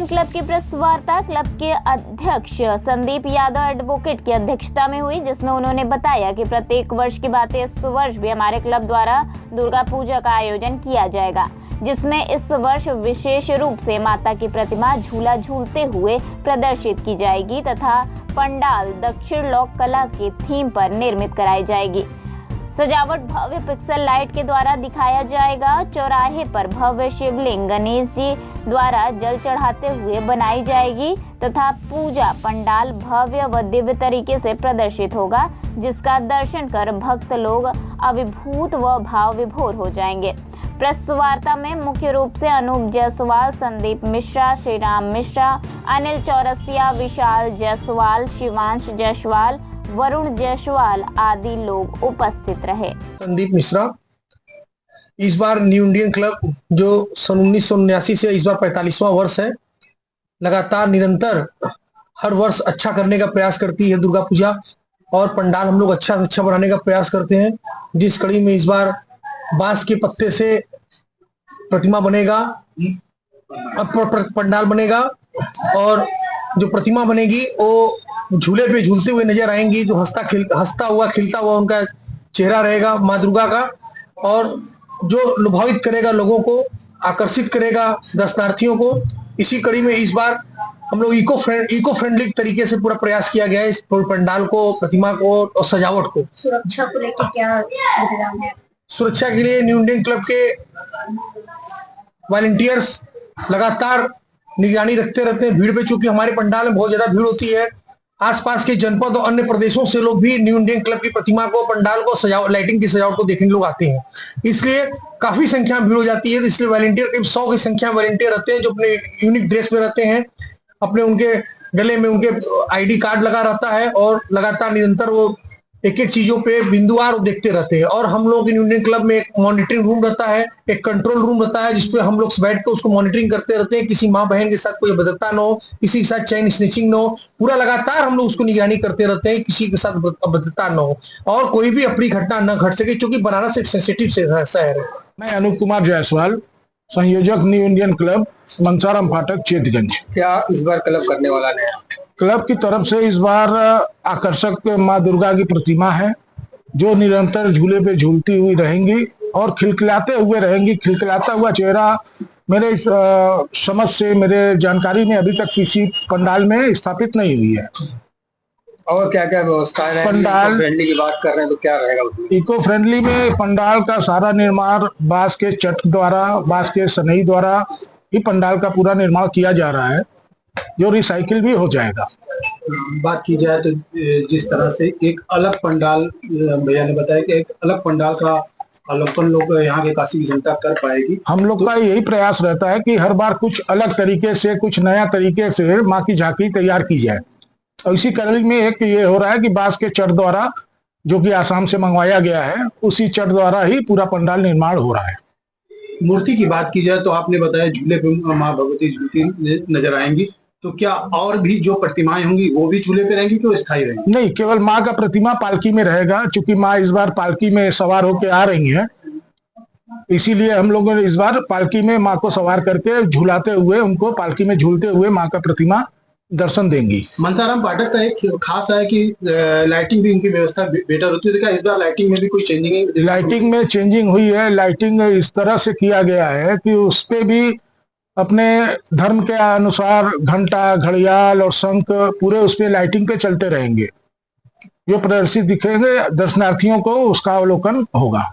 Club की press वार्ता club के अध्यक्ष संदीप यादव एडवोकेट की अध्यक्षता में हुई, जिसमें उन्होंने बताया कि प्रत्येक वर्ष की बात इस वर्ष भी हमारे क्लब द्वारा दुर्गा पूजा का आयोजन किया जाएगा, जिसमें इस वर्ष विशेष रूप से माता की प्रतिमा झूला झूलते हुए प्रदर्शित की जाएगी तथा पंडाल दक्षिण लोक कला के थीम पर निर्मित कराई जाएगी। सजावट भव्य पिक्सल लाइट के द्वारा दिखाया जाएगा। चौराहे पर भव्य शिवलिंग गणेश जी द्वारा जल चढ़ाते हुए बनाई जाएगी तथा पूजा पंडाल भव्य व दिव्य तरीके से प्रदर्शित होगा, जिसका दर्शन कर भक्त लोग अभिभूत व भाव विभोर हो जाएंगे। प्रेस वार्ता में मुख्य रूप से अनूप जायसवाल, संदीप मिश्रा, श्रीराम मिश्रा, अनिल चौरसिया, विशाल जायसवाल, शिवांश जायसवाल, वरुण जायसवाल आदि लोग उपस्थित रहे। संदीप मिश्रा, इस बार न्यू इंडियन क्लब जो सन 1979 से इस बार 45वां वर्ष है, लगातार निरंतर हर वर्ष अच्छा करने का प्रयास करती है दुर्गा पूजा और पंडाल हम लोग अच्छा से अच्छा बनाने का प्रयास करते हैं। जिस कड़ी में इस बार बांस के पत्ते से प्रतिमा बनेगा, पंडाल बनेगा और जो प्रतिमा बनेगी वो झूले पे झूलते हुए नजर आएंगी। जो हंसता हुआ खिलता हुआ उनका चेहरा रहेगा माँ दुर्गा का, और जो लुभावित करेगा, लोगों को आकर्षित करेगा, दर्शनार्थियों को। इसी कड़ी में इस बार हम लोग इको फ्रेंडली तरीके से पूरा प्रयास किया गया है इस पंडाल को, प्रतिमा को और सजावट को। सुरक्षा को लेकर क्या इंतजाम है? सुरक्षा के लिए न्यू इंडियन क्लब के वॉलंटियर्स लगातार निगरानी रखते रहते हैं भीड़ पे। चूंकि हमारे पंडाल में बहुत ज्यादा भीड़ होती है, आसपास के जनपद और अन्य प्रदेशों से लोग भी न्यू इंडियन क्लब की प्रतिमा को, पंडाल को, लाइटिंग की सजावट को देखने लोग आते हैं, इसलिए काफी संख्या में भीड़ हो जाती है। इसलिए वॉलंटियर करीब 100 की संख्या में वॉलंटियर रहते हैं जो अपने यूनिक ड्रेस में रहते हैं, अपने उनके गले में उनके ID कार्ड लगा रहता है और लगातार निरंतर वो एक एक चीजों पे बिंदुवार देखते रहते हैं। और हम लोग इंडियन क्लब में एक मॉनिटरिंग रूम रहता है, एक कंट्रोल रूम रहता है, जिसपे हम लोग बैठ कर उसको मॉनिटरिंग करते रहते हैं। किसी माँ बहन के साथ कोई अभद्रता न हो, किसी के साथ चेन स्नैचिंग न हो, पूरा लगातार हम लोग उसको निगरानी करते रहते हैं, किसी के साथ अभद्रता न हो और कोई भी अपनी घटना न घट सके, क्योंकि बनारस एक सेंसिटिव शहर है। मैं अनूप कुमार जायसवाल, संयोजक न्यू इंडियन क्लब, मंसाराम फाटक, चेतगंज। क्या इस बार क्लब करने वाला है? क्लब की तरफ से इस बार आकर्षक माँ दुर्गा की प्रतिमा है जो निरंतर झूले पे झूलती हुई रहेंगी और खिलखिलाते हुए रहेंगी। खिलखिलाता हुआ चेहरा मेरे समझ से, मेरे जानकारी में अभी तक किसी पंडाल में स्थापित नहीं हुई है। और क्या क्या व्यवस्थाएं हैं? पंडाल फ्रेंडली की बात कर रहे हैं तो क्या रहेगा उसमें? इको फ्रेंडली में पंडाल का सारा निर्माण बांस के चट द्वारा, बांस के सनई द्वारा ही पंडाल का पूरा निर्माण किया जा रहा है, जो रिसाइकिल भी हो जाएगा। बात की जाए तो जिस तरह से एक अलग पंडाल, भैया ने बताया कि एक अलग पंडाल का अवलोकन लोग यहाँ के काशी की जनता कर पाएगी। हम लोग का यही प्रयास रहता है कि हर बार कुछ अलग तरीके से, कुछ नया तरीके से माँ की झांकी तैयार की जाए। और इसी कड़ी में एक ये हो रहा है कि बांस के चट द्वारा, जो कि आसाम से मंगवाया गया है, उसी चट द्वारा ही पूरा पंडाल निर्माण हो रहा है। मूर्ति की बात की जाए तो आपने बताया झूले पे माँ भगवती झूलती नजर आएंगी, तो क्या और भी जो प्रतिमाएं होंगी वो भी झूले पे रहेंगी कि वो स्थायी रहेंगी? नहीं, केवल माँ का प्रतिमा पालकी में रहेगा। चूंकि माँ इस बार पालकी में सवार होकर आ रही हैं, इसीलिए हम लोगों ने इस बार पालकी में माँ को सवार करके झूलाते हुए, उनको पालकी में झूलते हुए माँ का प्रतिमा दर्शन देंगी। मंसाराम फाटक का एक खास है कि लाइटिंग भी उनकी व्यवस्था बेटर होती है, तो क्या इस बार लाइटिंग में भी कोई चेंजिंग है? लाइटिंग में चेंजिंग हुई है। लाइटिंग इस तरह से किया गया है कि उस पे भी अपने धर्म के अनुसार घंटा, घड़ियाल और शंख पूरे उस पे लाइटिंग पे चलते रहेंगे, जो प्रदर्शित दिखेंगे दर्शनार्थियों को, उसका अवलोकन होगा।